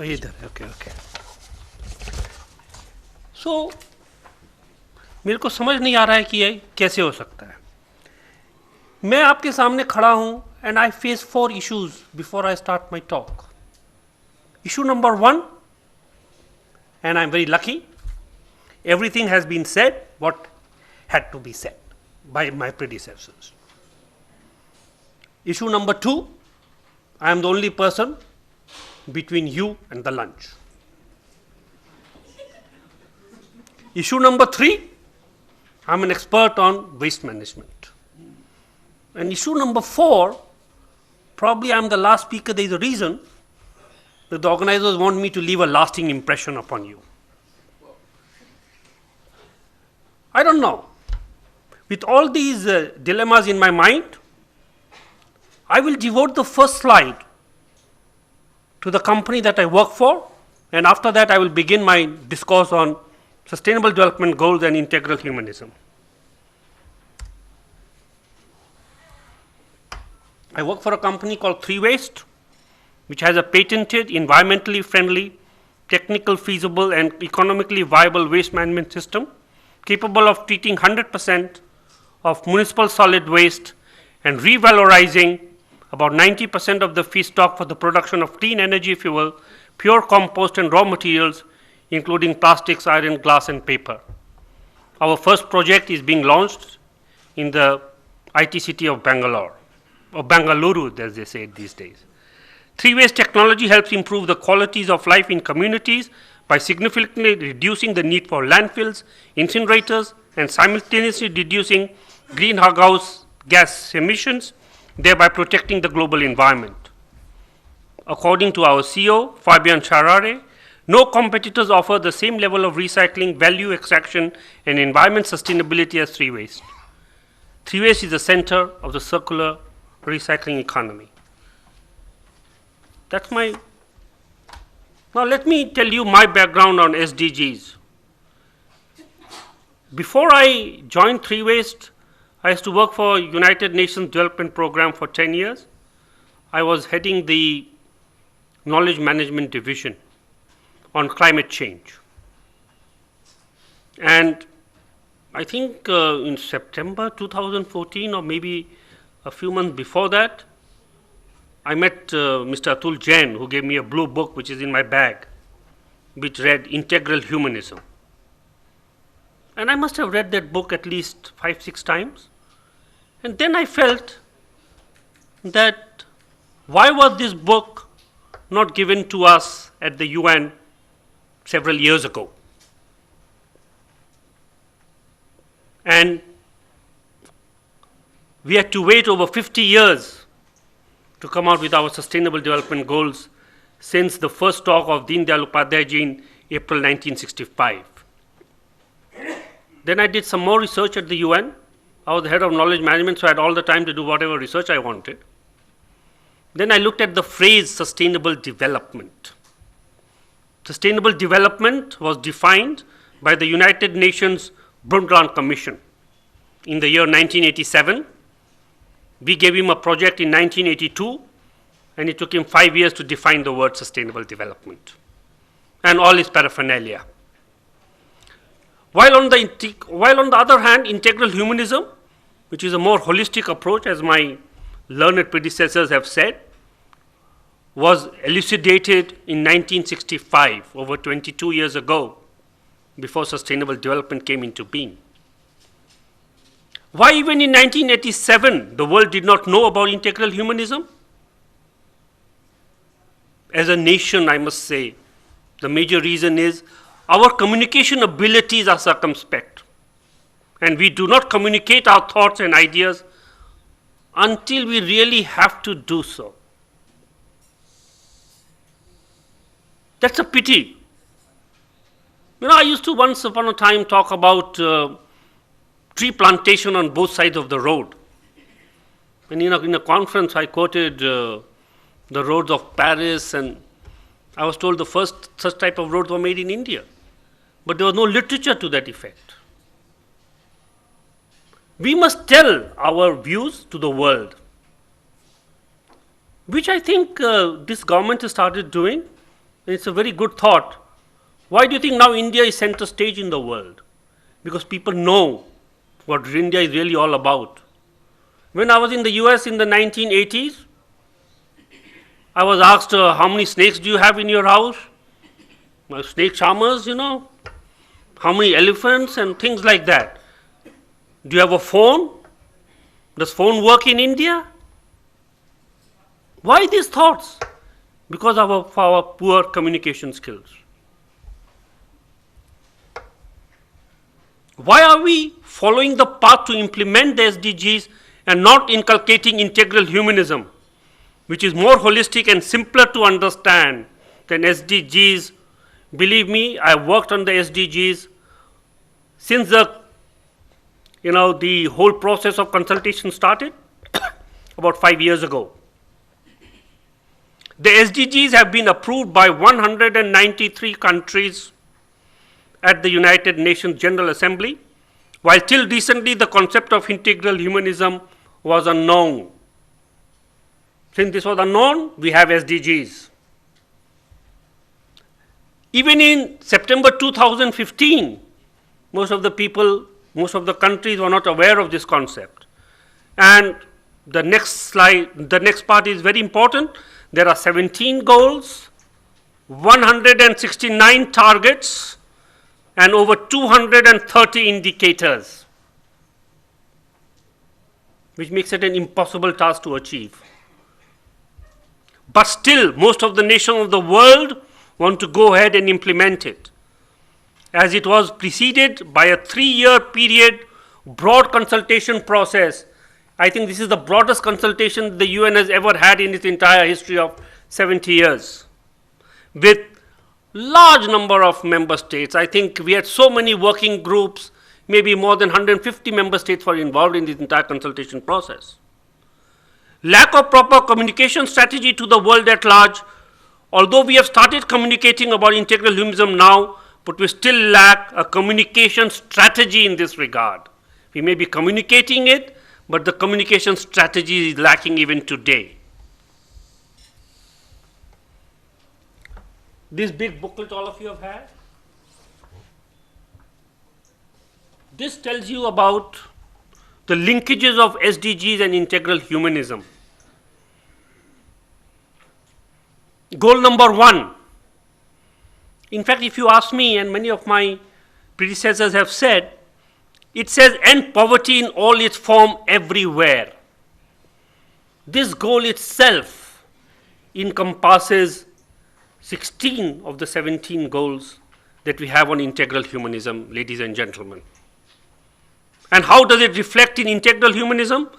इधर okay okay so मेरे को समझ नहीं आ रहा है कि ये कैसे हो सकता है. मैं आपके सामने खड़ा हूं and I face 4 issues before I start my talk. Issue number 1, and I'm very lucky, everything has been said what had to be said by my predecessors. Issue number 2, I am the only person between you and the lunch. Issue number 3, I'm an expert on waste management. And issue number 4, probably I'm the last speaker. There is a reason that the organizers want me to leave a lasting impression upon you. I don't know. With all these dilemmas in my mind, I will devote the first slide to the company that I work for, and after that I will begin my discourse on sustainable development goals and integral humanism. I work for a company called 3Waste, which has a patented, environmentally friendly, technical feasible and economically viable waste management system capable of treating 100% of municipal solid waste and revalorizing about 90% of the feedstock for the production of clean energy fuel, pure compost and raw materials, including plastics, iron, glass and paper. Our first project is being launched in the IT city of Bangalore, or Bangalore as they say it these days. 3Waste technology helps improve the qualities of life in communities by significantly reducing the need for landfills, incinerators, and simultaneously reducing greenhouse gas emissions, thereby protecting the global environment. According to our CEO, Fabian Charare, no competitors offer the same level of recycling, value extraction, and environment sustainability as 3Waste. 3Waste is the center of the circular recycling economy. That's my. Now let me tell you my background on SDGs. Before I joined 3Waste, I used to work for United Nations Development Program for 10 years. I was heading the knowledge management division on climate change. And I think in September 2014 or maybe a few months before that, I met Mr. Atul Jain, who gave me a blue book which is in my bag, which read Integral Humanism. And I must have read that book at least 5-6 times. And then I felt that why was this book not given to us at the UN several years ago? And we had to wait over 50 years to come out with our sustainable development goals since the first talk of Deen Dayal Upadhyay ji in April 1965. Then I did some more research at the UN. I was the head of knowledge management, so I had all the time to do whatever research I wanted. Then I looked at the phrase sustainable development. Sustainable development was defined by the United Nations Brundtland Commission in the year 1987. We gave him a project in 1982, and it took him 5 years to define the word sustainable development and all its paraphernalia. While on the other hand, integral humanism, which is a more holistic approach, as my learned predecessors have said, was elucidated in 1965, over 22 years ago, before sustainable development came into being. Why even in 1987 the world did not know about integral humanism? As a nation, I must say, the major reason is our communication abilities are circumspect, and we do not communicate our thoughts and ideas until we really have to do so. That's a pity. You know, I used to once upon a time talk about tree plantation on both sides of the road. And in a conference, I quoted the roads of Paris, and I was told the first such type of roads were made in India. But there was no literature to that effect. We must tell our views to the world, which I think this government has started doing. It's a very good thought. Why do you think now India is center stage in the world? Because people know what India is really all about. When I was in the US in the 1980s, I was asked, how many snakes do you have in your house? Snake charmers, how many elephants and things like that. Do you have a phone? Does phone work in India? Why these thoughts? Because of our poor communication skills. Why are we following the path to implement the SDGs and not inculcating integral humanism, which is more holistic and simpler to understand than SDGs? Believe me, I worked on the SDGs since the whole process of consultation started about 5 years ago. The SDGs have been approved by 193 countries at the United Nations General Assembly, while till recently the concept of integral humanism was unknown. Since this was unknown, we have SDGs. Even in September 2015, most of the countries were not aware of this concept. And the next part is very important. There are 17 goals, 169 targets, and over 230 indicators, which makes it an impossible task to achieve. But still, most of the nations of the world want to go ahead and implement it, as it was preceded by a 3-year period broad consultation process. I think this is the broadest consultation the UN has ever had in its entire history of 70 years, with large number of member states. I think we had so many working groups, maybe more than 150 member states were involved in this entire consultation process. Lack of proper communication strategy to the world at large. Although we have started communicating about integral humanism now, but we still lack a communication strategy in this regard. We may be communicating it, but the communication strategy is lacking even today. This big booklet all of you have had. This tells you about the linkages of SDGs and integral humanism. Goal number 1. In fact, if you ask me, and many of my predecessors have said, it says end poverty in all its form everywhere. This goal itself encompasses 16 of the 17 goals that we have on integral humanism, ladies and gentlemen. And how does it reflect in integral humanism?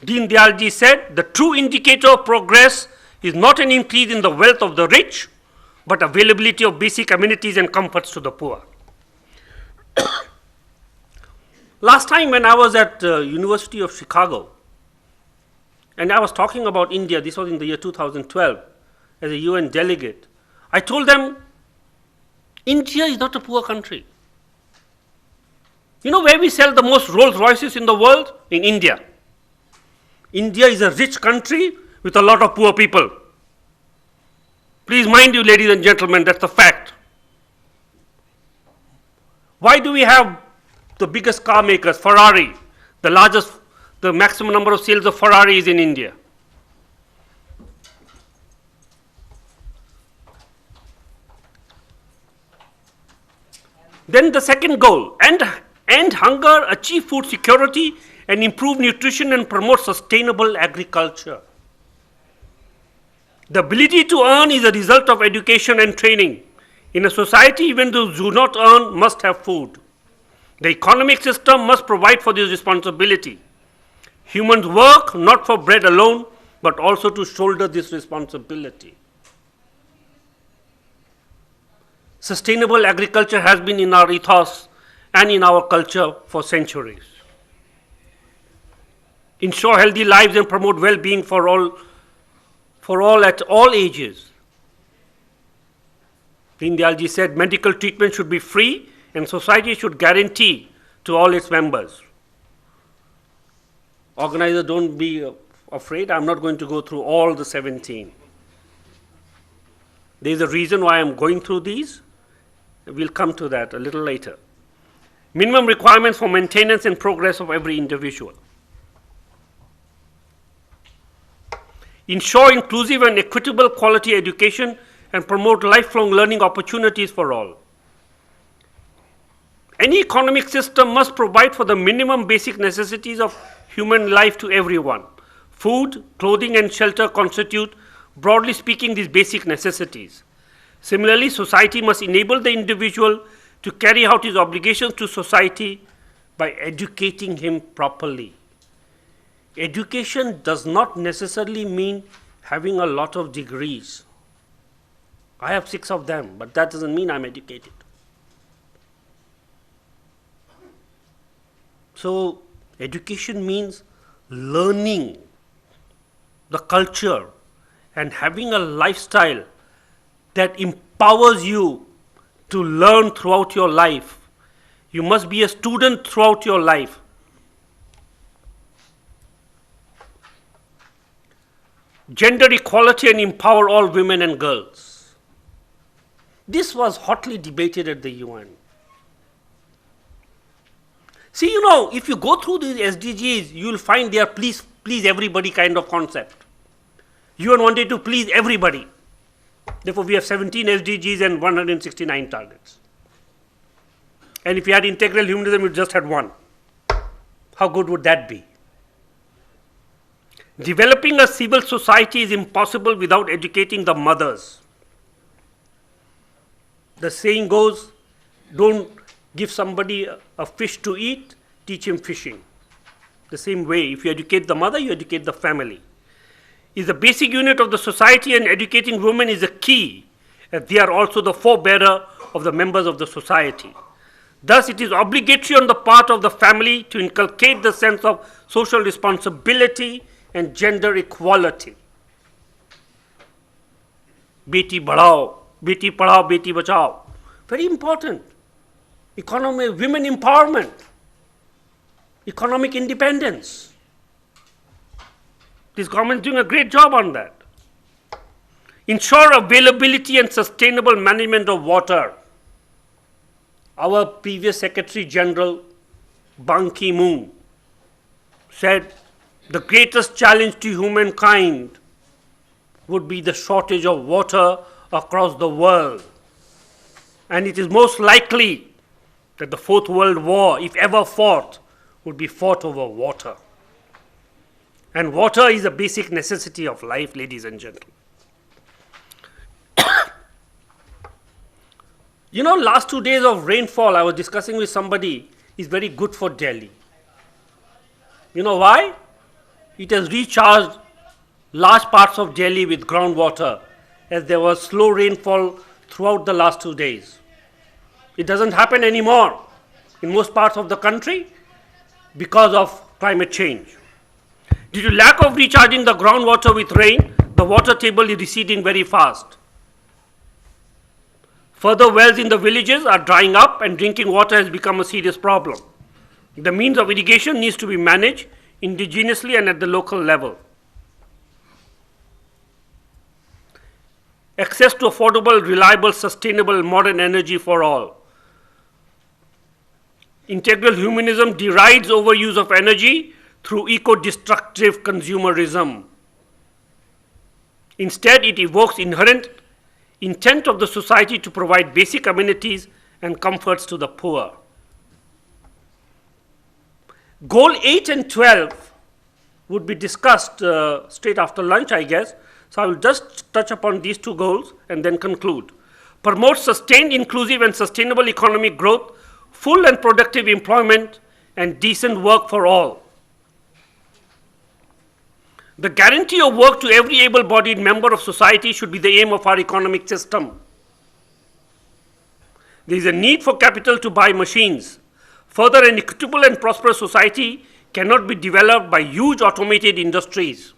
Deen Dayalji said, the true indicator of progress is not an increase in the wealth of the rich, but availability of basic amenities and comforts to the poor. Last time when I was at University of Chicago, and I was talking about India, this was in the year 2012, as a UN delegate, I told them, India is not a poor country. You know where we sell the most Rolls Royces in the world? In India. India is a rich country with a lot of poor people. Please mind you, ladies and gentlemen, that's the fact. Why do we have the biggest car makers, Ferrari, the maximum number of sales of Ferrari is in India? Then the second goal, end hunger, achieve food security, and improve nutrition and promote sustainable agriculture. The ability to earn is a result of education and training. In a society, even those who do not earn must have food. The economic system must provide for this responsibility. Humans work not for bread alone, but also to shoulder this responsibility. Sustainable agriculture has been in our ethos and in our culture for centuries. Ensure healthy lives and promote well-being for all at all ages. Deen Dayalji said medical treatment should be free and society should guarantee to all its members. Organizers, don't be afraid. I'm not going to go through all the 17. There is a reason why I'm going through these. We'll come to that a little later. Minimum requirements for maintenance and progress of every individual. Ensure inclusive and equitable quality education and promote lifelong learning opportunities for all. Any economic system must provide for the minimum basic necessities of human life to everyone. Food, clothing, and shelter constitute, broadly speaking, these basic necessities. Similarly, society must enable the individual to carry out his obligations to society by educating him properly. Education does not necessarily mean having a lot of degrees. I have 6 of them, but that doesn't mean I'm educated. So, education means learning the culture and having a lifestyle that empowers you to learn throughout your life. You must be a student throughout your life. Gender equality and empower all women and girls. This was hotly debated at the UN. See, if you go through these SDGs, you will find they are please everybody kind of concept. UN wanted to please everybody. Therefore, we have 17 SDGs and 169 targets. And if you had integral humanism, you just had 1. How good would that be? Developing a civil society is impossible without educating the mothers. The saying goes, don't give somebody a fish to eat, teach him fishing. The same way, if you educate the mother, you educate the family. Is the basic unit of the society, and educating women is a key, as they are also the forebearer of the members of the society. Thus, it is obligatory on the part of the family to inculcate the sense of social responsibility and gender equality. Beti badhao, beti padhao, beti bachao. Very important. Economy, women empowerment, economic independence. This government is doing a great job on that. Ensure availability and sustainable management of water. Our previous Secretary General, Ban Ki-moon, said the greatest challenge to humankind would be the shortage of water across the world. And it is most likely that the Fourth World War, if ever fought, would be fought over water. And water is a basic necessity of life, ladies and gentlemen. Last 2 days of rainfall, I was discussing with somebody, is very good for Delhi. You know why? It has recharged large parts of Delhi with groundwater, as there was slow rainfall throughout the last 2 days. It doesn't happen anymore in most parts of the country because of climate change. Due to lack of recharging the groundwater with rain, the water table is receding very fast. Further wells in the villages are drying up and drinking water has become a serious problem. The means of irrigation needs to be managed indigenously and at the local level. Access to affordable, reliable, sustainable, modern energy for all. Integral humanism derides overuse of energy through eco-destructive consumerism. Instead, it evokes inherent intent of the society to provide basic amenities and comforts to the poor. Goal 8 and 12 would be discussed straight after lunch, I guess. So I will just touch upon these 2 goals and then conclude. Promote sustained, inclusive, and sustainable economic growth, full and productive employment, and decent work for all. The guarantee of work to every able-bodied member of society should be the aim of our economic system. There is a need for capital to buy machines. Further, an equitable and prosperous society cannot be developed by huge automated industries,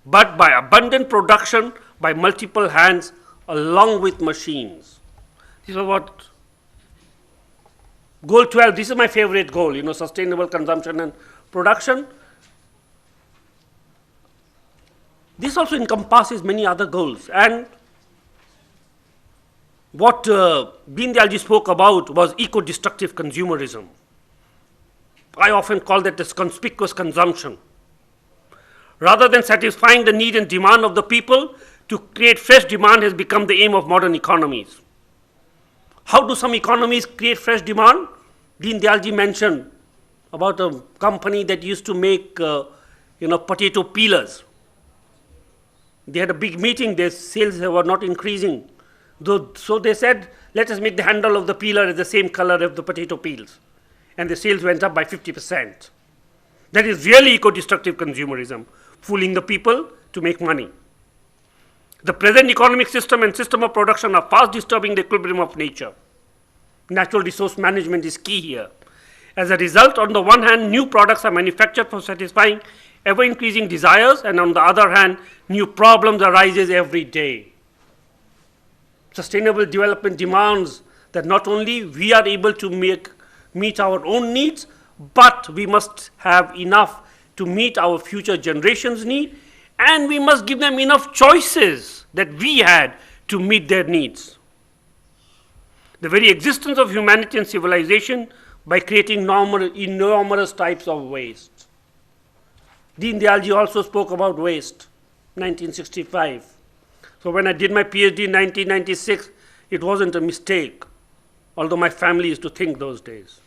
but by abundant production by multiple hands along with machines. This is what goal 12, this is my favorite goal, sustainable consumption and production. This also encompasses many other goals, and What Deen Dayalji spoke about was eco-destructive consumerism. I often call that as conspicuous consumption. Rather than satisfying the need and demand of the people, to create fresh demand has become the aim of modern economies. How do some economies create fresh demand? Deen Dayalji mentioned about a company that used to make potato peelers. They had a big meeting, their sales were not increasing. So they said, let us make the handle of the peeler the same color as the potato peels. And the sales went up by 50%. That is really eco-destructive consumerism, fooling the people to make money. The present economic system and system of production are fast disturbing the equilibrium of nature. Natural resource management is key here. As a result, on the one hand, new products are manufactured for satisfying ever-increasing desires, and on the other hand, new problems arises every day. Sustainable development demands that not only we are able to meet our own needs, but we must have enough to meet our future generations' need, and we must give them enough choices that we had to meet their needs. The very existence of humanity and civilization by creating enormous types of waste. Deen Dayalji also spoke about waste, 1965. So when I did my PhD in 1996, it wasn't a mistake, although my family used to think those days.